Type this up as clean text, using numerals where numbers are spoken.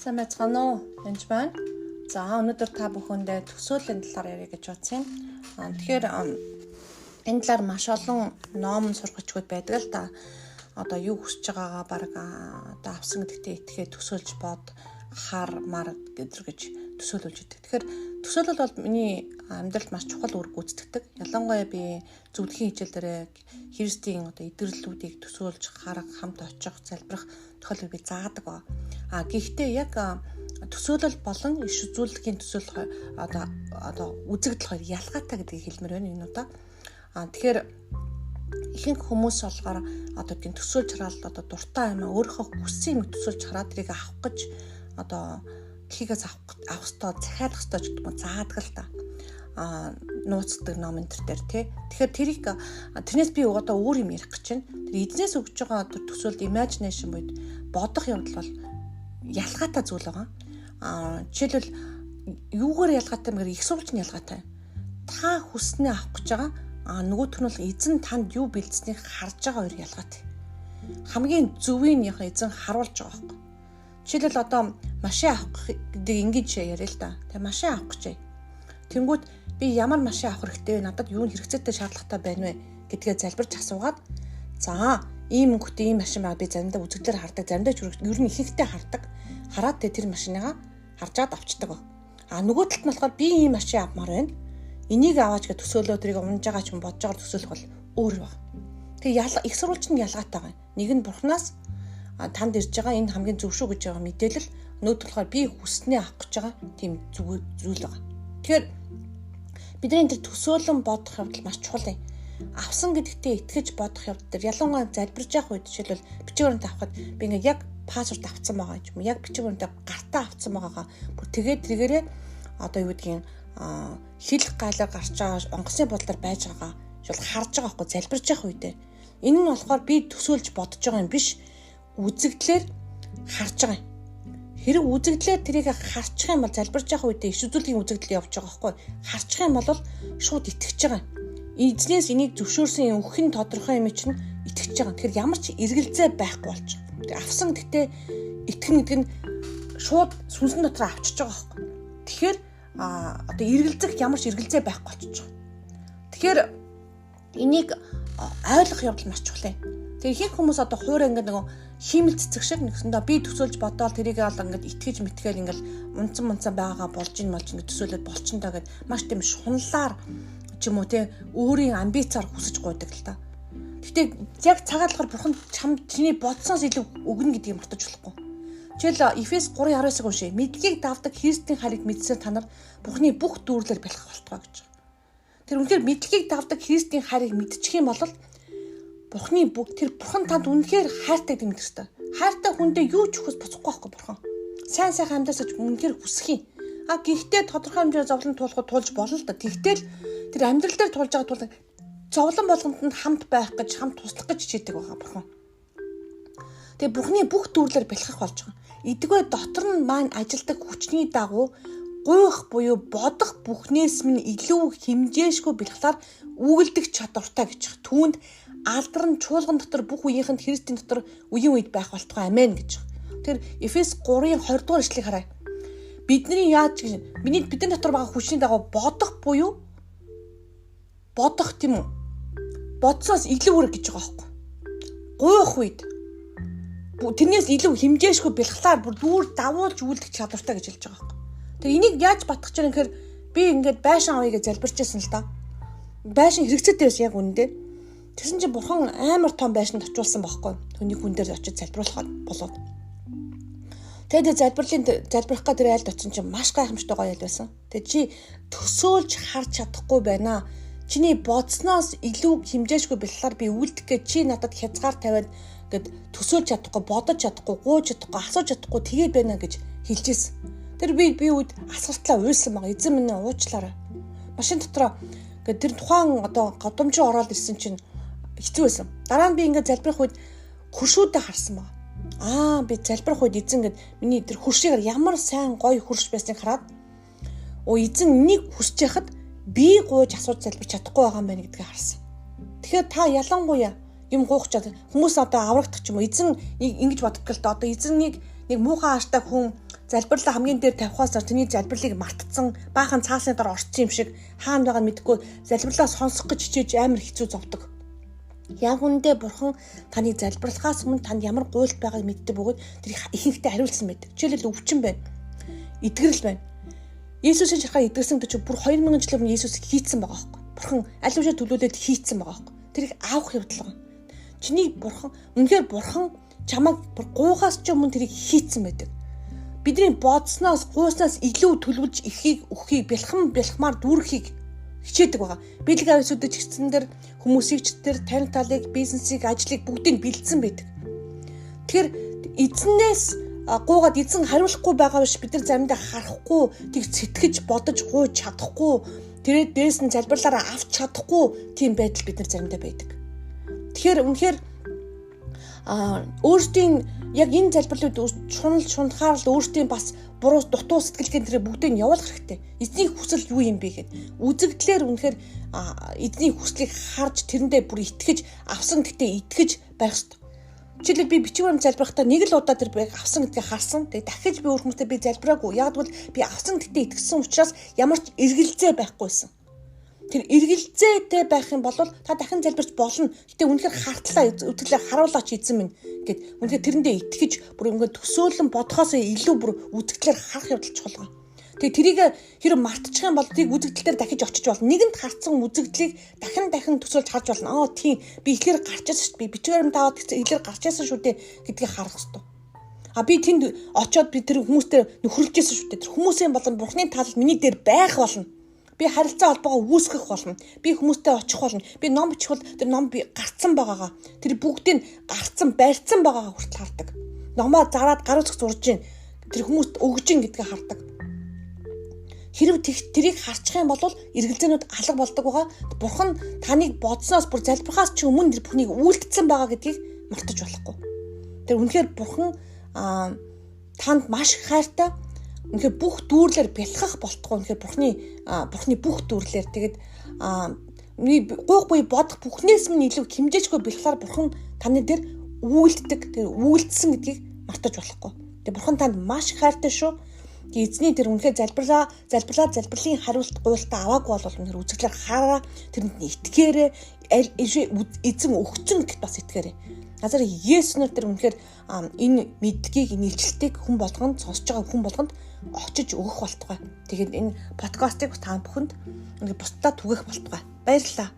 сайн байцгаана уу? Энд байна. За өнөөдөр та бүхэндээ төсөөлийн талаар ярих гэж бодсон. Тэгэхээр энэ талаар маш олон ном сургачгууд байдаг л да. Одоо юу хүсэж байгаагаа баг одоо авсан гэдэгтээ итгээ төсөөлж бод хар мар гэж төсөөлж идэг. Тэгэхээр төсөөлөл бол миний амьдралд маш чухал үр гүйцэтгэдэг. Ялангуяа би зөвлөхийн хичээл дээр Христийн одоо идэвхрэлүүдийг төсөөлж харах, хамт очих, залбирах тохиолдол би заадаг ба. Гэхдээ яг төсөөлөл болон иш үзүүлэлтийн төсөөлөл одоо үзэгдэл хоёр ялгаатай гэдгийг хэлмээр байна энэ удаа. Тэгэхээр ихэнх хүмүүс болохоор одоо тийм төсөөлж хараад одоо дуртай юм өөрийнхөө хүссэн юм төсөөлж хараад тэрийг авах гэж одоо тхийгээс авах ёстой, захиалах ёстой гэдэг нь заадаг л та. Нууцдаг ном энэ төр тий. Тэгэхээр тэрнээс би одоо өөр юм ярих гэж байна. Тэр эзнээс өгж байгаа төсөөлд imagination буюу бодох явдал бол ялгаатай зүйл байгаа. Жишээлбэл юугаар ялгаатай мээр их сурвалж нь ялгаатай. Та хүснээ авах гэж байгаа. Нөгөөх нь бол эзэн танд юу бэлдсэнийг харж байгаа хоёр ялгаатай. Хамгийн зөвийнийх эзэн харуулж байгаа байхгүй. Жишээлбэл одоо машин авах гэдэг ингэж яриа л да. Тэгээ машин авах гэж. Тэнгүүт би ямар машин авах хэрэгтэй вэ? Надад юу хэрэгцээтэй шаардлагатай байна вэ гэдгээ залбирч асуугаад за ийм мөнгөтэй ийм машин байгаа би заримдаа үзэгдлээр хардаг, заримдаа ч ер нь ихэнхдээ хардаг. Хараад тэр машиныгаа харжаад авчдаг. Нөгөө талд нь болохоор би ийм машин авмаар байна. Энийг аваач гэж төсөөлөө тэрийг унж байгаа ч юм бодож байгаа төсөөлөх бол өөр байна. Тэгээ их сурвалж нь ялгаатай байна. Нэг нь бурхнаас танд ирж байгаа энэ хамгийн зөв шүү гэж байгаа мэдээлэл, нөгөөд болохоор би хүснээ авах гэж байгаа тийм зүйл байгаа. Тэгэхээр бидний тэр төсөөлөн бодох явдал маш чухал юм. Авсан гэдэгтээ итгэж бодох явдал дээр ялангуяа залбирж явах үед жишээлбэл бичиг баримт авахад би ингээ яг пассворд авцсан байгаа юм. Яг бичиг баримтаа гартаа авцсан байгаагаа бүр тэгээд тэргээрээ одоо юу гэдгийг хил галаар гарч байгаа онгоцны бодлоор байж байгаагаа шууд харж байгаа байхгүй залбирж явах үедээ. Энэ нь болохоор би төсөөлж бодож байгаа юм биш, үзэгдлэр харж байгаа юм. Хэрэг үзэгдлээр тэрийг харчих юм бол залбирж явах үедээ иш үзүүлгийн үзэгдэл явж байгаа байхгүй. Харчих юм бол шууд итгэж байгаа юм. Эзнээс энийг зөвшөөрсөн өхөн тодорхой юм чинь итгэж байгаа. Тэгэхээр ямар ч эргэлзээ байхгүй болж байгаа. Авсан гэтээ итгэн гэдэг нь шууд сүнсэн дотор авчиж байгаа байхгүй. Тэгэхээр одоо эргэлзэх ямар ч эргэлзээ байхгүй болчихж байгаа. Тэгэхээр энийг ойлгох явдал маш чухал юм. Тэгээ ихэнх хүмүүс одоо хуурай ингээд нөгөө химэл цэцэг шиг нэгсэндээ би төсөөлж бодоол тэрийг бол ингээд итгэж мэтгээл ингээд унцсан байгаагаа болж ингээд төсөөлөд болчихно даа гэд маш тийм шунлаар ч юм уу те өөрийн амбицаар хүсэж гуйдаг л та. Гэтэ яг цагаат болохоор бурхан чиний бодсоос илүү өгнө гэдгийг мартаж болохгүй. Жишээл Эфес 3:19-ыг уншъя. Мэдлэгийг давдаг Христийн харийг мэдсэн та нар Бурхны бүх дүүрлэр бэлэх болтугай гэж. Тэр үнэхээр мэдлэгийг давдаг Христийн харийг мэдчих юм бол Бурхны бүх тэр бурхан танд үнэхээр хайртай гэдэг мэдэрстэй. Хайртай хүндээ юу ч өгөхөс буцахгүй байхгүй бурхан. Сайн сайхан амьдасаж үнэхээр хүсэх юм. Гэхдээ тодорхой хэмжээгээр зовлон туулж болно л да. Тэгтэл тэр амьдрал дээр тулж байгаа тул зовлон болгонд хамт байх гэж, хамт туслах гэж хичээдэг байгаа бурхан. Тэгээ Бурхны бүх дүүрлэр бэлхэх болж байгаа. Эдгээр дотор нь маань ажилдаг хүчний дагуу гуйх буюу бодох бүхнээс минь илүү хэмжээшгүй бэлхлаар үгэлдэх чадвартай гэж байна. Түүнд алдарн чуулган дотор бүх үеийнхэнд Христийн дотор үеийн үед байх болтугай амен гэж байна. Тэр Эфес 3:20 дугаар эшлэгийг хараа. Бидний дотор байгаа хүчний дагуу бодох буюу бодох тийм үү? Бодсоос илүү үрэг гэж байгаа байхгүй. Гуйх үед тэрнээс илүү хэмжээшгүй бэлхлаар бүр дүүр давуулж үлдэх чадвартай гэж хэлж байгаа байхгүй. Тэгээ энийг яаж батгах чинь гэхээр би ингээд байшин авъя гэж залбирчээсэн л да. Байшин хэрэгцээтэй байсан яг үнэндээ. Тэгсэн чинь бурхан амар том байшинд очиулсан байхгүй. Түүний хүн дээр очиж залбируулах болоод. Тэгээд залбирах га тэр айлд очсон чинь маш гайхамшигтай гоё айл байсан. Тэгээд чи төсөөлж харж чадахгүй байна. Чиний бодсноос илүү хэмжээшгүй бэлхлаар би үлдэх гэж чи надад хязгаар тавиад гэд төсөөлж чадахгүй, бодож чадахгүй, гууж чадахгүй, асууж чадахгүй тэгээд байна гэж хэлжсэн. Тэр би үед асгартлаа уйлсан байгаа. Эзэн минь уучлаарай. Машин дотроо гэд тэр тухайн одоо годомжоо ороод ирсэн чинь хэцүү байсан. Дараа нь би ингээд залбирах үед хуршүүдээ харсан байгаа. Би залбирах үед эзэн гэд миний тэр хуршигаар ямар сайн гоё хурш байсныг хараад эзэн энийг хүсэж яхад би гууж асууж залбирч чадахгүй байгаа юм байна гэдгийг харсан. Тэгэхээр та ялангуяа юм гуйх хүмүүс одоо аврагдах ч юм уу эзэн ингэж боддог л да одоо эзэн нэг муухай ааштай хүн залбирлаа хамгийн дээр тавихаас тэрний залбирлыг мартцсан, баахан цаасны дор орцсон юм шиг хаана байгааг мэдэхгүй залбирлаа сонсох гэж хичээж амар хэцүү зовдөг. Яг үндэ бурхан таныг залбирлахаас өмнө танд ямар гуйлт байгааг мэддэг бөгөөд тэрийг ихэнхдээ хариулсан байдаг. Жишээлбэл өвчин байна. Эдгэрэл байна. Есүсийн шархаа эдгэрсэн гэж бүр 2000 жил өмнө Есүс хийцсэн байгаа байхгүй. Бурхан аль үшээ төлөвлөд хийцсэн байгаа байхгүй. Тэрийг авах явдал байгаа. Чиний бурхан үнэхээр бурхан чамайг гуйхаас ч өмнө тэрийг хийцсэн байдаг. Бидний бодсноос гуйснаас илүү төлөвлөж ихийг өгөхийг бэлхмаар дүүрхийг хичээдэг байгаа. Библийг авсуудаж гисэн дэр хүмүүсийг ч тэр тарих талыг, бизнесийг, ажлыг бүгдийг бэлдсэн байдаг. Тэгэхээр эзнээс гуугаад эзэн хариулахгүй байгаа биш бид нар заримдаа харахгүй, тийг сэтгэж бодож гуйж чадахгүй, тэрээ дээрс нь залбирлаараа авч чадахгүй тийм байдал бид нар заримдаа байдаг. Тэгэхээр үнэхээр өөрсдийн яг энэ залбирлууд шунахаар л өөрсдийн бас буруу дутуу сэтгэлгээ тэрэ бүгдийг нь явуулах хэрэгтэй. Эзний хүсэл юу юм бэ гэхэд үзэгдлэр үнэхээр эзний хүслийг харж тэрэндээ бүр итгэж авсан гэдэгтээ итгэж байх хэрэгтэй. Жишээлбэл би бичвэр залбирахтаа нэг л удаа тэр би авсан гэдгээ харсан. Тэгээ дахиж би өөр хүмүүстэй би залбираагүй. Яг бол би авсан гэдэгтээ итгэсэн учраас ямар ч эргэлзээ байхгүйсэн. Тэр эргэлзээтэй байх юм бол та дахин залбирч болно. Гэтэ үнэхээр хартлаа үтгэлээ харуулаач эзэн минь гэд үнэхээр тэрэндээ итгэж бүр ингээд төсөөлөн бодхоос илүү бүр үтгэлээр харах явдал чухал. Тэгээ тэрийг хэрэв мартчих юм бол тийг үзэгдэлээр дахиж очиж болно. Нэгэнд харцсан үзэгдлийг дахин төсөөлж харж болно. Тийм би ихлээр гарч ирсэн шүү дээ. Би бичвэрээр таваад ихлээр гарч ирсэн шүү дээ гэдгийг харах хэрэгтэй. Би тэнд очиод би тэр хүмүүстэй нөхөрлөж ирсэн шүү дээ. Тэр хүмүүсийн болон бурхны талд миний дээр байх болно. Би харилцаа холбоогоо үүсгэх болно. Би хүмүүстэй очих болно. Би ном бичих бол тэр ном би гарцсан байгаагаа. Тэр бүгдийг гарцсан, барьцсан байгаагаа хүртэл хардаг. Номоо зараад гар утсах зурж гин. Тэр хүмүүст өгж гин гэдгээ хардаг. Хэрв тэрийг харчих юм бол эргэлзээнүүд алга болдог байгаа. Бурхан таныг бодсноос бүр залбирхаас ч өмнө тэр бүхнийг үйлдэлсэн байгаа гэдгийг мартаж болохгүй. Тэр үнэхээр бурхан танд маш хайртай. Үнэхээр бүх дүүрлэр бэлхах болтгоо. Үнэхээр бурхны бүх дүүрлэр тэгээд гуйх буй бодох бүхнээс минь илүү хэмжээчгүй бэлхлаар бурхан таны дээр үйлддэг. Тэр үйлдсэн гэдгийг мартаж болохгүй. Тэгээд бурхан танд маш хайртай шүү. Эзний тэр үнэхээр залбирлын хариулт гуйлтаа аваагүй бол үнэхээр үзэгдлэр хараа тэрэнд нь итгээрээ эзэн өгцөн гэдэгт бас итгээрээ. Газар Есүс нар тэр үнэхээр энэ мэдгийг, энэ илчлэлтийг хүн болгонд сонсож байгаа хүн болгонд очиж өгөх болтугай. Тэгээд энэ подкастыг та бүхэнд ингээд бусдаа түгэх болтугай. Баярлалаа.